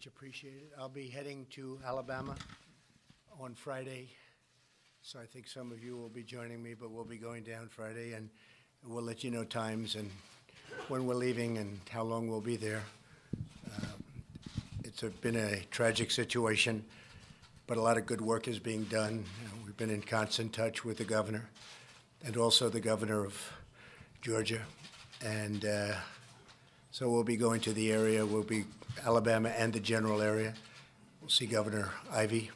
Much appreciated. I'll be heading to Alabama on Friday, so I think some of you will be joining me, but we'll be going down Friday, and we'll let you know times and when we're leaving and how long we'll be there. It's been a tragic situation, but a lot of good work is being done. We've been in constant touch with the governor and also the governor of Georgia, and so we'll be going to the area. We'll be Alabama and the general area. We'll see Governor Ivey.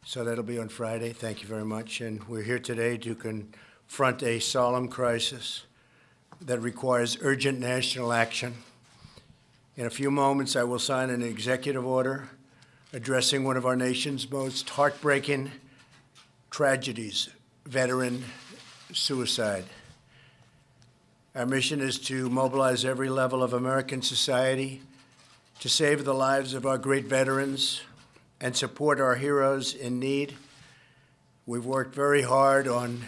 So that'll be on Friday. Thank you very much. And we're here today to confront a solemn crisis that requires urgent national action. In a few moments, I will sign an executive order addressing one of our nation's most heartbreaking tragedies, veteran suicide. Our mission is to mobilize every level of American society to save the lives of our great veterans and support our heroes in need. We've worked very hard on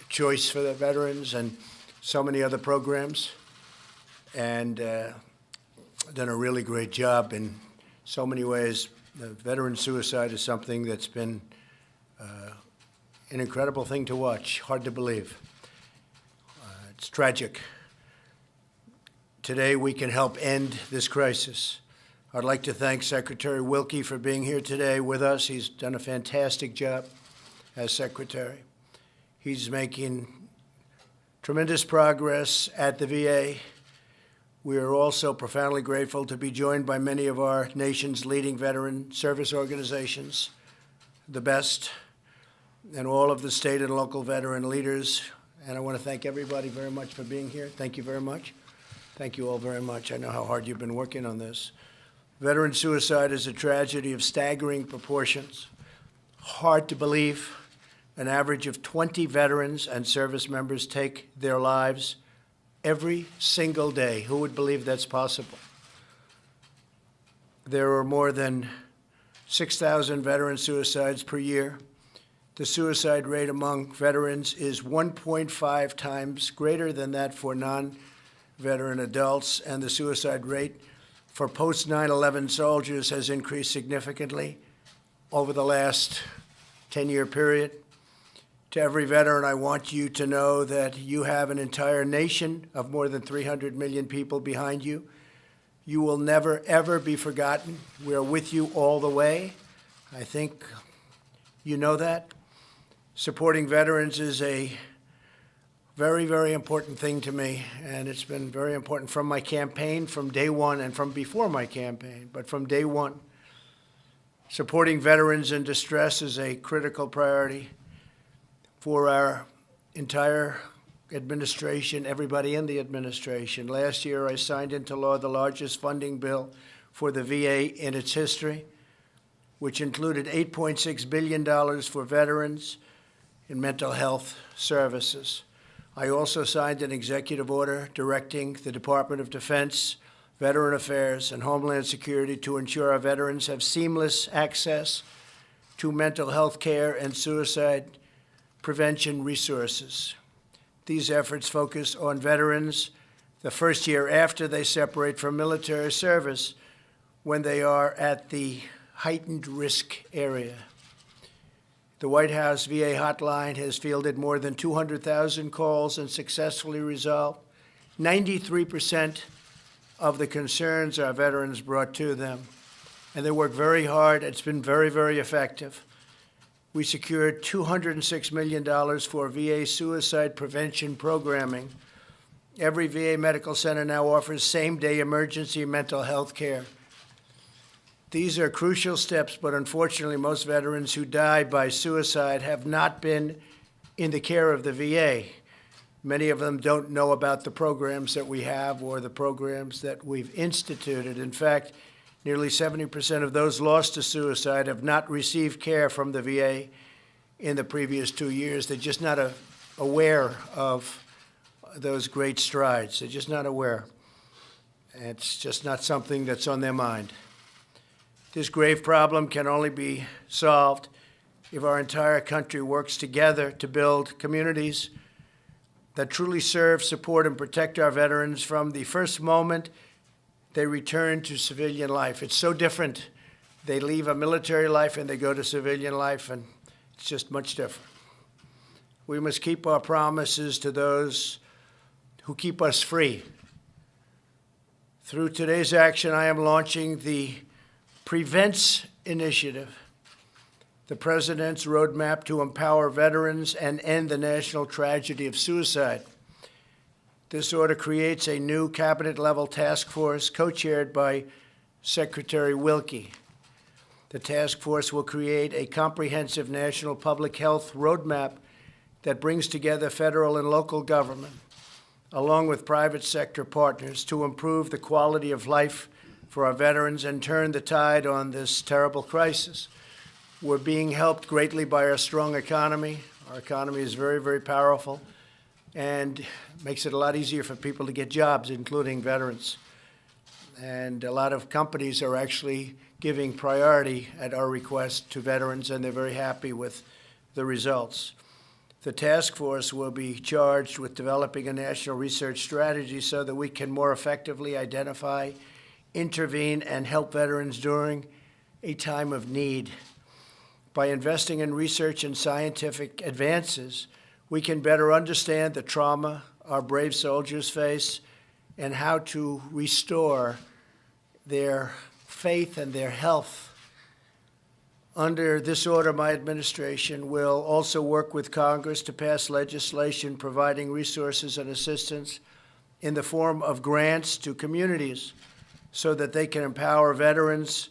Choice for the Veterans and so many other programs, and done a really great job in so many ways. The veteran suicide is something that's been an incredible thing to watch, hard to believe. It's tragic. Today, we can help end this crisis. I'd like to thank Secretary Wilkie for being here today with us. He's done a fantastic job as Secretary. He's making tremendous progress at the VA. We are also profoundly grateful to be joined by many of our nation's leading veteran service organizations, the best, and all of the state and local veteran leaders. And I want to thank everybody very much for being here. Thank you very much. Thank you all very much. I know how hard you've been working on this. Veteran suicide is a tragedy of staggering proportions. Hard to believe. An average of 20 veterans and service members take their lives every single day. Who would believe that's possible? There are more than 6,000 veteran suicides per year. The suicide rate among veterans is 1.5 times greater than that for non-veteran adults, and the suicide rate for post-9/11 soldiers has increased significantly over the last 10-year period. To every veteran, I want you to know that you have an entire nation of more than 300 million people behind you. You will never, ever be forgotten. We are with you all the way. I think you know that. Supporting veterans is a very, very important thing to me, and it's been very important from my campaign, from day one, and from before my campaign, but from day one. Supporting veterans in distress is a critical priority for our entire administration, everybody in the administration. Last year, I signed into law the largest funding bill for the VA in its history, which included $8.6 billion for veterans in mental health services. I also signed an executive order directing the Department of Defense, Veteran Affairs, and Homeland Security to ensure our veterans have seamless access to mental health care and suicide prevention resources. These efforts focus on veterans the first year after they separate from military service, when they are at the heightened risk area. The White House VA hotline has fielded more than 200,000 calls and successfully resolved 93% of the concerns our veterans brought to them. And they work very hard. It's been very, very effective. We secured $206 million for VA suicide prevention programming. Every VA medical center now offers same-day emergency mental health care. These are crucial steps, but unfortunately, most veterans who die by suicide have not been in the care of the VA. Many of them don't know about the programs that we have or the programs that we've instituted. In fact, nearly 70% of those lost to suicide have not received care from the VA in the previous 2 years. They're just not aware of those great strides. They're just not aware. It's just not something that's on their mind. This grave problem can only be solved if our entire country works together to build communities that truly serve, support, and protect our veterans from the first moment they return to civilian life. It's so different. They leave a military life and they go to civilian life, and it's just much different. We must keep our promises to those who keep us free. Through today's action, I am launching the Prevents Initiative, the President's roadmap to empower veterans and end the national tragedy of suicide. This order creates a new cabinet-level task force co-chaired by Secretary Wilkie. The task force will create a comprehensive national public health roadmap that brings together federal and local government, along with private sector partners, to improve the quality of life for our veterans and turn the tide on this terrible crisis. We're being helped greatly by our strong economy. Our economy is very, very powerful and makes it a lot easier for people to get jobs, including veterans. And a lot of companies are actually giving priority at our request to veterans, and they're very happy with the results. The task force will be charged with developing a national research strategy so that we can more effectively identify, intervene, and help veterans during a time of need. By investing in research and scientific advances, we can better understand the trauma our brave soldiers face and how to restore their faith and their health. Under this order, my administration will also work with Congress to pass legislation providing resources and assistance in the form of grants to communities so that they can empower veterans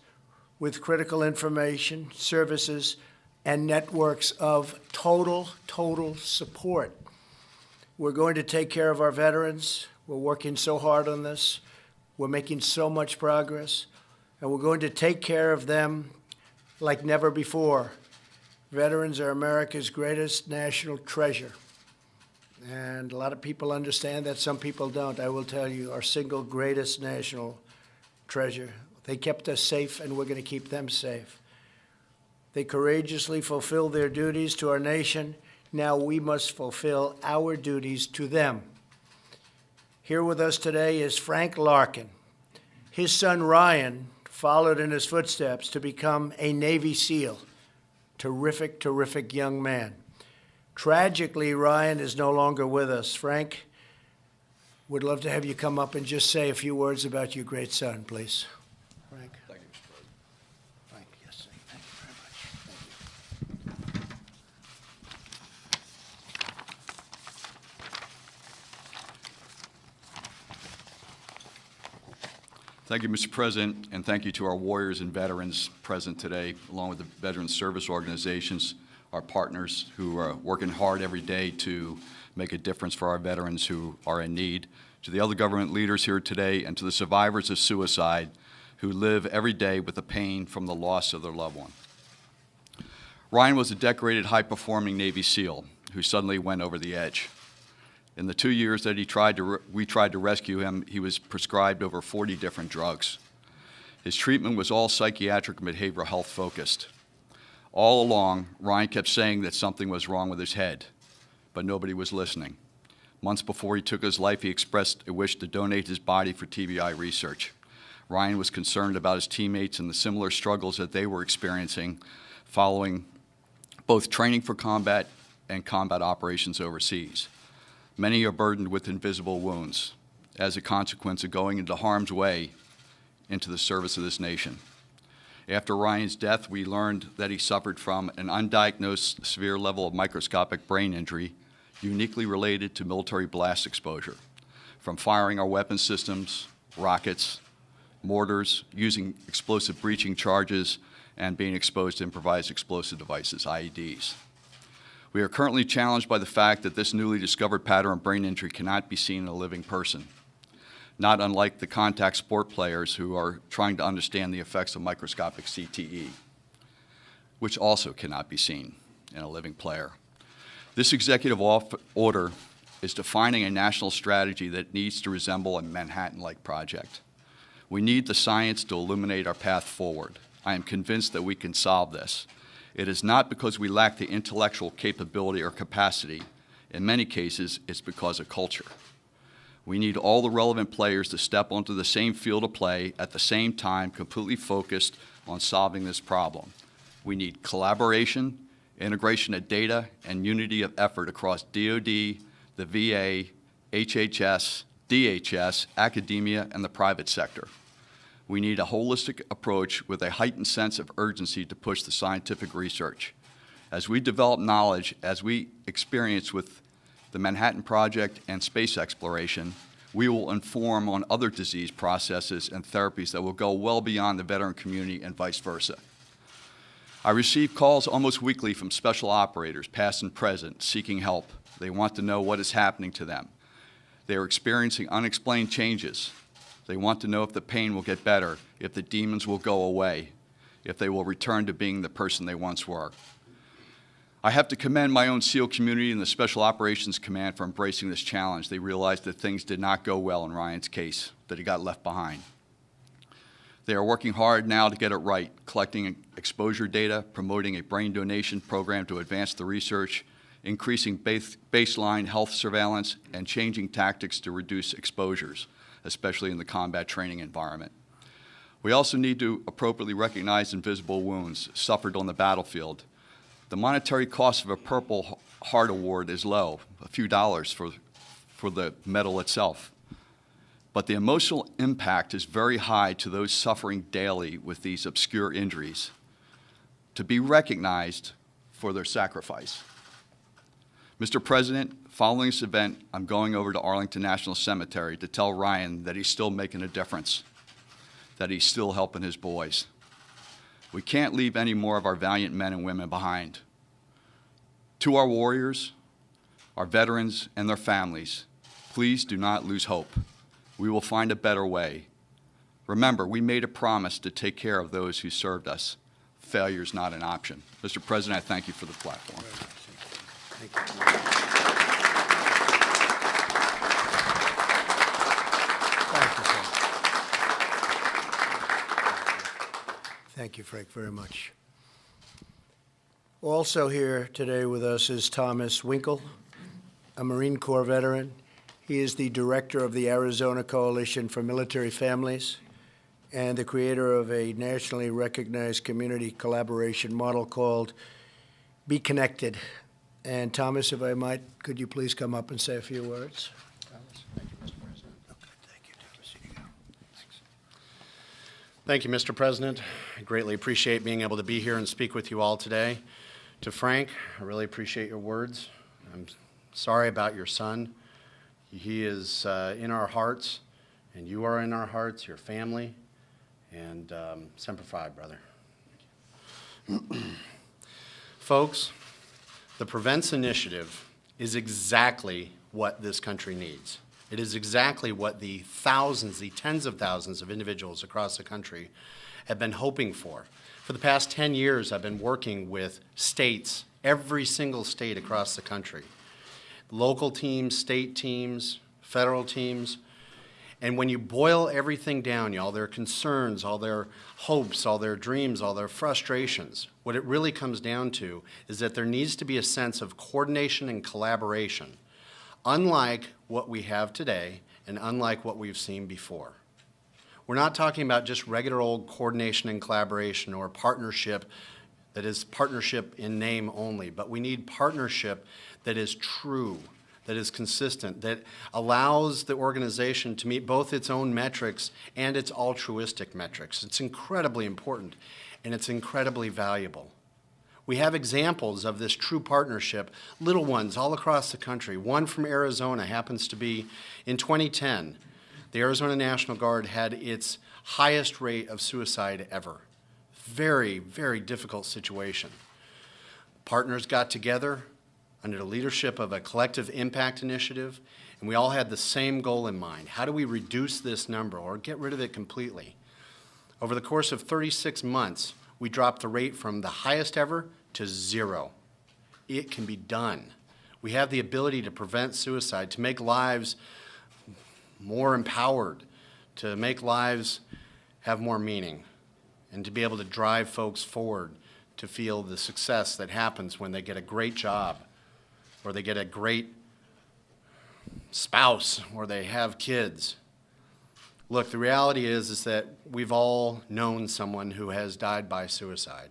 with critical information, services, and networks of total support. We're going to take care of our veterans. We're working so hard on this. We're making so much progress, and we're going to take care of them like never before. Veterans are America's greatest national treasure, and a lot of people understand that. Some people don't. I will tell you, our single greatest national treasure. They kept us safe, and we're going to keep them safe. They courageously fulfilled their duties to our nation. Now we must fulfill our duties to them. Here with us today is Frank Larkin. His son Ryan followed in his footsteps to become a Navy SEAL. Terrific, terrific young man. Tragically, Ryan is no longer with us. Frank, would love to have you come up and just say a few words about your great son, please. Frank. Thank you, Mr. President. Frank, yes, sir. Thank you very much. Thank you. Thank you, Mr. President, and thank you to our warriors and veterans present today, along with the veteran service organizations, our partners who are working hard every day to make a difference for our veterans who are in need, to the other government leaders here today, and to the survivors of suicide who live every day with the pain from the loss of their loved one. Ryan was a decorated, high-performing Navy SEAL who suddenly went over the edge. In the 2 years that we tried to rescue him, he was prescribed over 40 different drugs. His treatment was all psychiatric and behavioral health focused. All along, Ryan kept saying that something was wrong with his head, but nobody was listening. Months before he took his life, he expressed a wish to donate his body for TBI research. Ryan was concerned about his teammates and the similar struggles that they were experiencing following both training for combat and combat operations overseas. Many are burdened with invisible wounds as a consequence of going into harm's way into the service of this nation. After Ryan's death, we learned that he suffered from an undiagnosed severe level of microscopic brain injury uniquely related to military blast exposure, from firing our weapon systems, rockets, mortars, using explosive breaching charges, and being exposed to improvised explosive devices, IEDs. We are currently challenged by the fact that this newly discovered pattern of brain injury cannot be seen in a living person, not unlike the contact sport players who are trying to understand the effects of microscopic CTE, which also cannot be seen in a living player. This executive order is defining a national strategy that needs to resemble a Manhattan-like project. We need the science to illuminate our path forward. I am convinced that we can solve this. It is not because we lack the intellectual capability or capacity. In many cases, it's because of culture. We need all the relevant players to step onto the same field of play at the same time, completely focused on solving this problem. We need collaboration, integration of data, and unity of effort across DoD, the VA, HHS, DHS, academia, and the private sector. We need a holistic approach with a heightened sense of urgency to push the scientific research. As we develop knowledge, as we experience with the Manhattan Project and space exploration, we will inform on other disease processes and therapies that will go well beyond the veteran community and vice versa. I receive calls almost weekly from special operators, past and present, seeking help. They want to know what is happening to them. They are experiencing unexplained changes. They want to know if the pain will get better, if the demons will go away, if they will return to being the person they once were. I have to commend my own SEAL community and the Special Operations Command for embracing this challenge. They realized that things did not go well in Ryan's case, that he got left behind. They are working hard now to get it right, collecting exposure data, promoting a brain donation program to advance the research, increasing baseline health surveillance, and changing tactics to reduce exposures, especially in the combat training environment. We also need to appropriately recognize invisible wounds suffered on the battlefield. The monetary cost of a Purple Heart Award is low, a few dollars for the medal itself. But the emotional impact is very high to those suffering daily with these obscure injuries, to be recognized for their sacrifice. Mr. President, following this event, I'm going over to Arlington National Cemetery to tell Ryan that he's still making a difference, that he's still helping his boys. We can't leave any more of our valiant men and women behind. To our warriors, our veterans, and their families, please do not lose hope. We will find a better way. Remember, we made a promise to take care of those who served us. Failure is not an option. Mr. President, I thank you for the platform. Thank you. Thank you, Frank, very much. Also here today with us is Thomas Winkle, a Marine Corps veteran. He is the director of the Arizona Coalition for Military Families and the creator of a nationally recognized community collaboration model called Be Connected. And Thomas, if I might, could you please come up and say a few words? Thomas. Thank you, Mr. President. Okay, thank you, Thomas. Here you go. Thanks. Thank you, Mr. President. I greatly appreciate being able to be here and speak with you all today. To Frank, I really appreciate your words. I'm sorry about your son. He is in our hearts, and you are in our hearts, your family, and Semper Fi, brother. Folks, the Prevents Initiative is exactly what this country needs. It is exactly what the thousands, the tens of thousands of individuals across the country have been hoping for. For the past 10 years, I've been working with states, every single state across the country, local teams, state teams, federal teams. And when you boil everything down, all their concerns, all their hopes, all their dreams, all their frustrations, what it really comes down to is that there needs to be a sense of coordination and collaboration, unlike what we have today and unlike what we've seen before. We're not talking about just regular old coordination and collaboration or partnership that is partnership in name only, but we need partnership that is true, that is consistent, that allows the organization to meet both its own metrics and its altruistic metrics. It's incredibly important, and it's incredibly valuable. We have examples of this true partnership, little ones all across the country. One from Arizona happens to be in 2010. The Arizona National Guard had its highest rate of suicide ever. Very, very difficult situation. Partners got together under the leadership of a collective impact initiative, and we all had the same goal in mind. How do we reduce this number or get rid of it completely? Over the course of 36 months, we dropped the rate from the highest ever to 0. It can be done. We have the ability to prevent suicide, to make lives more empowered, to make lives have more meaning, and to be able to drive folks forward to feel the success that happens when they get a great job or they get a great spouse or they have kids. Look, the reality is that we've all known someone who has died by suicide.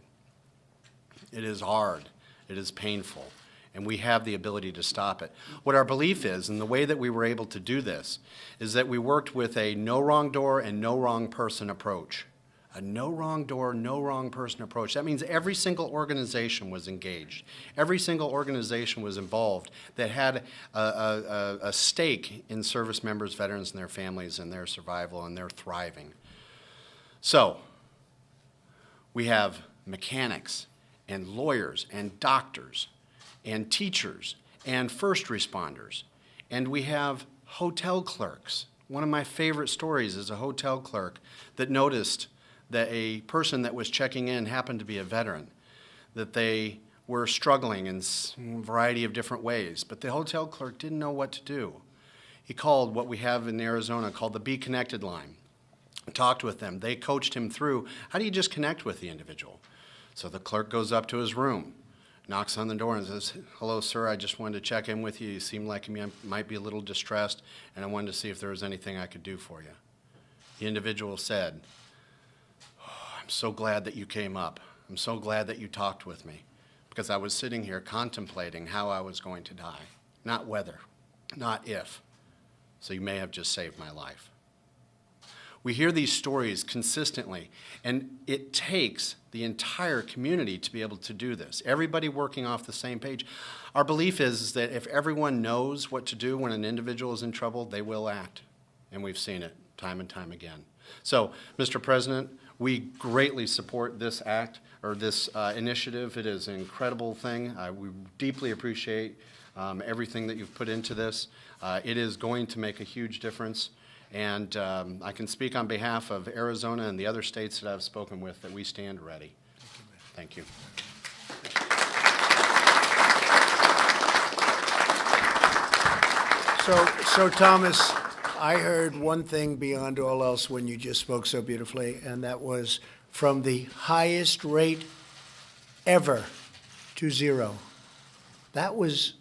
It is hard, it is painful, and we have the ability to stop it. What our belief is, and the way that we were able to do this, is that we worked with a no wrong door and no wrong person approach. A no wrong door, no wrong person approach. That means every single organization was engaged. Every single organization was involved that had a stake in service members, veterans, and their families, and their survival, and their thriving. So, we have mechanics, and lawyers, and doctors, and teachers, and first responders. And we have hotel clerks. One of my favorite stories is a hotel clerk that noticed that a person that was checking in happened to be a veteran, that they were struggling in a variety of different ways, but the hotel clerk didn't know what to do. He called what we have in Arizona called the Be Connected line, talked with them. They coached him through, how do you just connect with the individual? So the clerk goes up to his room, knocks on the door and says, "Hello, sir, I just wanted to check in with you. You seem like you might be a little distressed, and I wanted to see if there was anything I could do for you." The individual said, "I'm so glad that you came up. I'm so glad that you talked with me, because I was sitting here contemplating how I was going to die, not whether, not if. So you may have just saved my life." We hear these stories consistently, and it takes the entire community to be able to do this. Everybody working off the same page. Our belief is that if everyone knows what to do when an individual is in trouble, they will act, and we've seen it time and time again. So, Mr. President, we greatly support this act, or this initiative. It is an incredible thing. We deeply appreciate everything that you've put into this. It is going to make a huge difference. And I can speak on behalf of Arizona and the other states that I've spoken with that we stand ready. Thank you. So Thomas, I heard one thing beyond all else when you just spoke so beautifully, and that was from the highest rate ever to zero. That was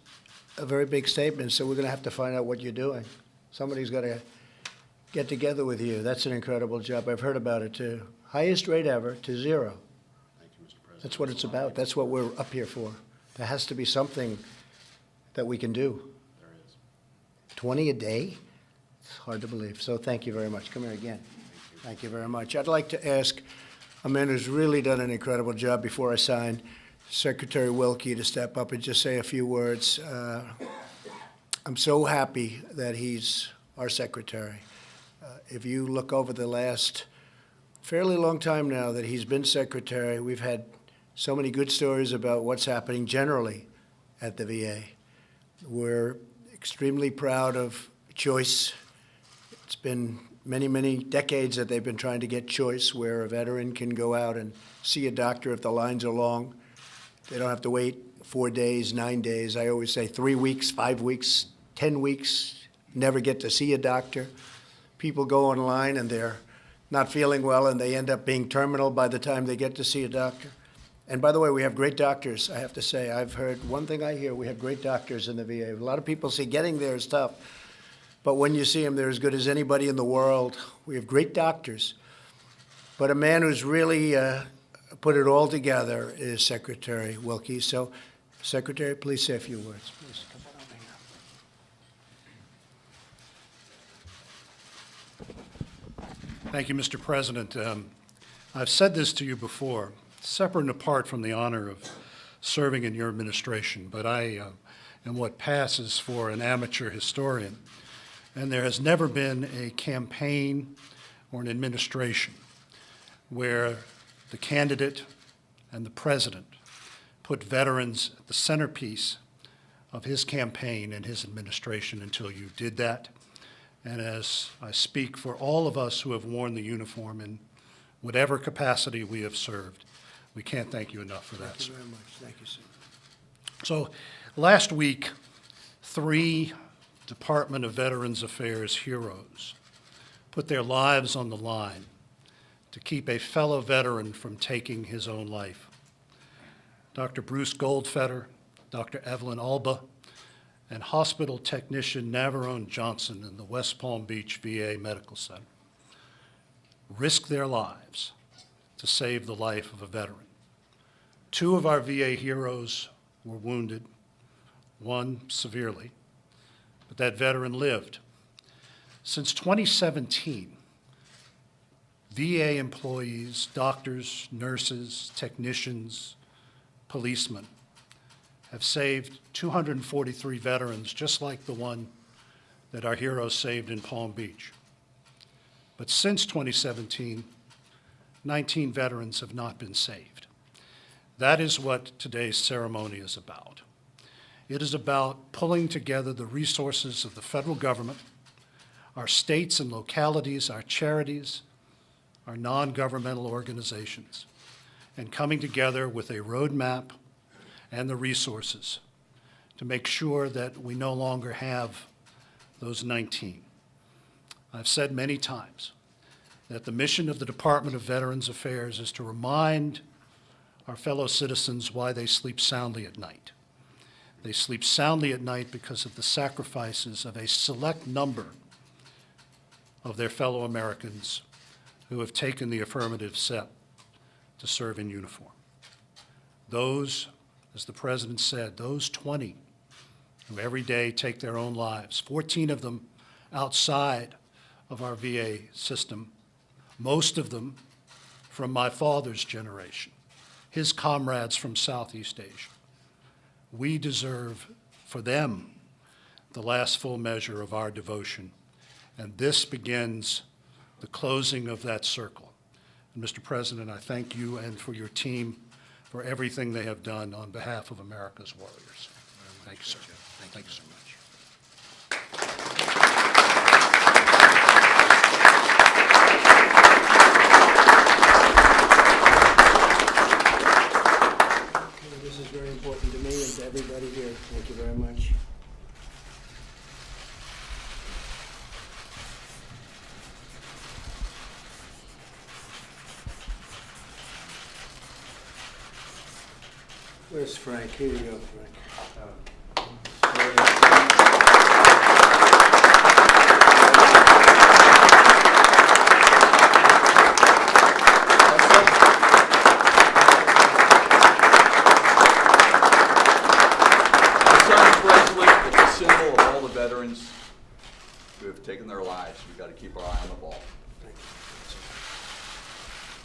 a very big statement, so we're going to have to find out what you're doing. Somebody's got to get together with you. That's an incredible job. I've heard about it too. Highest rate ever to zero. Thank you, Mr. President. That's what it's about. That's what we're up here for. There has to be something that we can do. There is. 20 a day? It's hard to believe. So thank you very much. Come here again. Thank you very much. I'd like to ask a man who's really done an incredible job before I sign, Secretary Wilkie, to step up and just say a few words. I'm so happy that he's our secretary. If you look over the last fairly long time now that he's been secretary, we've had so many good stories about what's happening generally at the VA. We're extremely proud of choice. It's been many, many decades that they've been trying to get choice, where a veteran can go out and see a doctor if the lines are long. They don't have to wait 4 days, 9 days. I always say 3 weeks, 5 weeks, 10 weeks, never get to see a doctor. People go online and they're not feeling well and they end up being terminal by the time they get to see a doctor. And by the way, we have great doctors, I have to say. I've heard one thing I hear, we have great doctors in the VA. A lot of people say getting there is tough, but when you see them, they're as good as anybody in the world. We have great doctors. But a man who's really put it all together is Secretary Wilkie. So, Secretary, please say a few words, please. Come on over here. Thank you, Mr. President. I've said this to you before, separate and apart from the honor of serving in your administration, but I am what passes for an amateur historian. And there has never been a campaign or an administration where the candidate and the president put veterans at the centerpiece of his campaign and his administration until you did that. And as I speak for all of us who have worn the uniform in whatever capacity we have served, we can't thank you enough for that, Thank sir. you very much. Thank you, sir. So last week, 3 Department of Veterans Affairs heroes put their lives on the line to keep a fellow veteran from taking his own life. Dr. Bruce Goldfeder, Dr. Evelyn Alba, and hospital technician Navarone Johnson in the West Palm Beach VA Medical Center risked their lives to save the life of a veteran. 2 of our VA heroes were wounded, one severely, but that veteran lived. Since 2017, VA employees, doctors, nurses, technicians, policemen have saved 243 veterans, just like the one that our heroes saved in Palm Beach. But since 2017, 19 veterans have not been saved. That is what today's ceremony is about. It is about pulling together the resources of the federal government, our states and localities, our charities, our non-governmental organizations, and coming together with a roadmap and the resources to make sure that we no longer have those 19. I've said many times that the mission of the Department of Veterans Affairs is to remind our fellow citizens why they sleep soundly at night. They sleep soundly at night because of the sacrifices of a select number of their fellow Americans who have taken the affirmative step to serve in uniform. Those, as the President said, those 20 who every day take their own lives, 14 of them outside of our VA system, most of them from my father's generation, his comrades from Southeast Asia. We deserve for them the last full measure of our devotion, and this begins the closing of that circle. And Mr. President, I thank you and for your team for everything they have done on behalf of America's warriors. Thank you, sir. Thank you so much. This is very important to me and to everybody here. Thank you very much. Where's Frank? Here you go, Frank. Veterans who have taken their lives. We've got to keep our eye on the ball.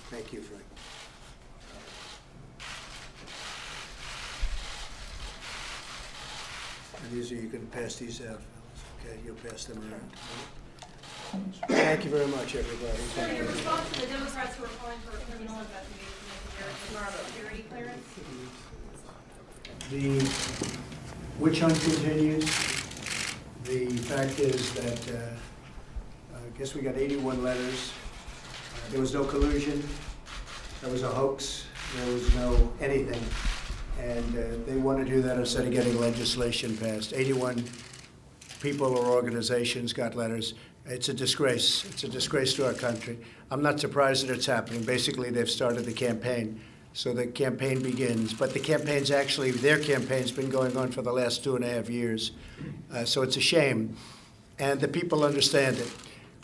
Thank you, Frank. And these are, you can pass these out, fellas. Okay, you'll pass them around. Thank you very much, everybody. So in response to the Democrats who are calling for a criminal investigation into Garrett security clearance? The witch hunt continues. The fact is that I guess we got 81 letters. There was no collusion. There was a hoax. There was no anything. And they want to do that instead of getting legislation passed. 81 people or organizations got letters. It's a disgrace. It's a disgrace to our country. I'm not surprised that it's happening. Basically, they've started the campaign. So the campaign begins. But the campaign's actually, their campaign's been going on for the last 2.5 years. So it's a shame. And the people understand it.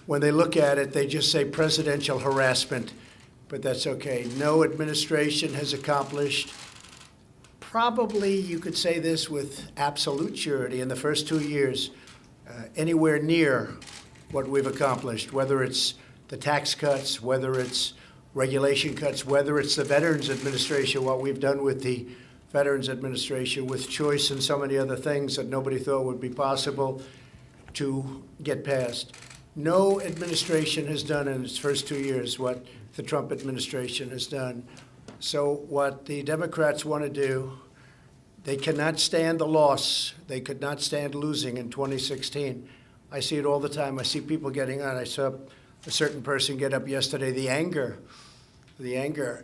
When they look at it, they just say presidential harassment. But that's okay. No administration has accomplished, probably you could say this with absolute surety, in the first 2 years, anywhere near what we've accomplished, whether it's the tax cuts, whether it's regulation cuts, whether it's the Veterans Administration, what we've done with the Veterans Administration, with choice and so many other things that nobody thought would be possible to get passed. No administration has done in its first 2 years what the Trump administration has done. So what the Democrats want to do, they cannot stand the loss. They could not stand losing in 2016. I see it all the time. I see people getting on. I saw a certain person get up yesterday, the anger,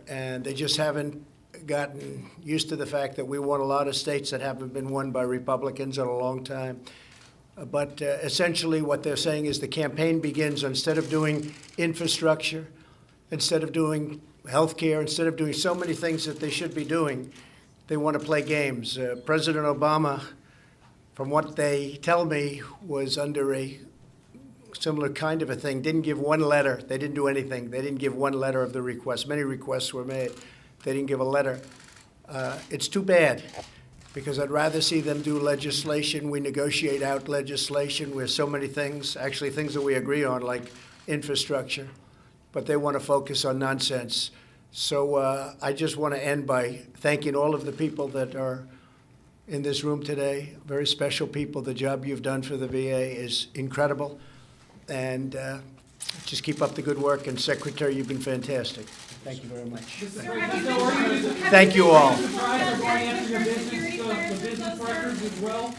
and they just haven't gotten used to the fact that we won a lot of states that haven't been won by Republicans in a long time. But essentially what they're saying is the campaign begins, instead of doing infrastructure, instead of doing health care, instead of doing so many things that they should be doing, they want to play games. President Obama from what they tell me, was under a similar kind of a thing, didn't give one letter. They didn't do anything. They didn't give one letter of the request. Many requests were made. They didn't give a letter. It's too bad, because I'd rather see them do legislation. We negotiate out legislation where so many things, actually things that we agree on, like infrastructure, but they want to focus on nonsense. So I just want to end by thanking all of the people that are in this room today, very special people. The job you've done for the VA is incredible. And just keep up the good work. And Secretary, you've been fantastic. Thank you very much. Thank you all. Surprise, everybody answer the business records as well.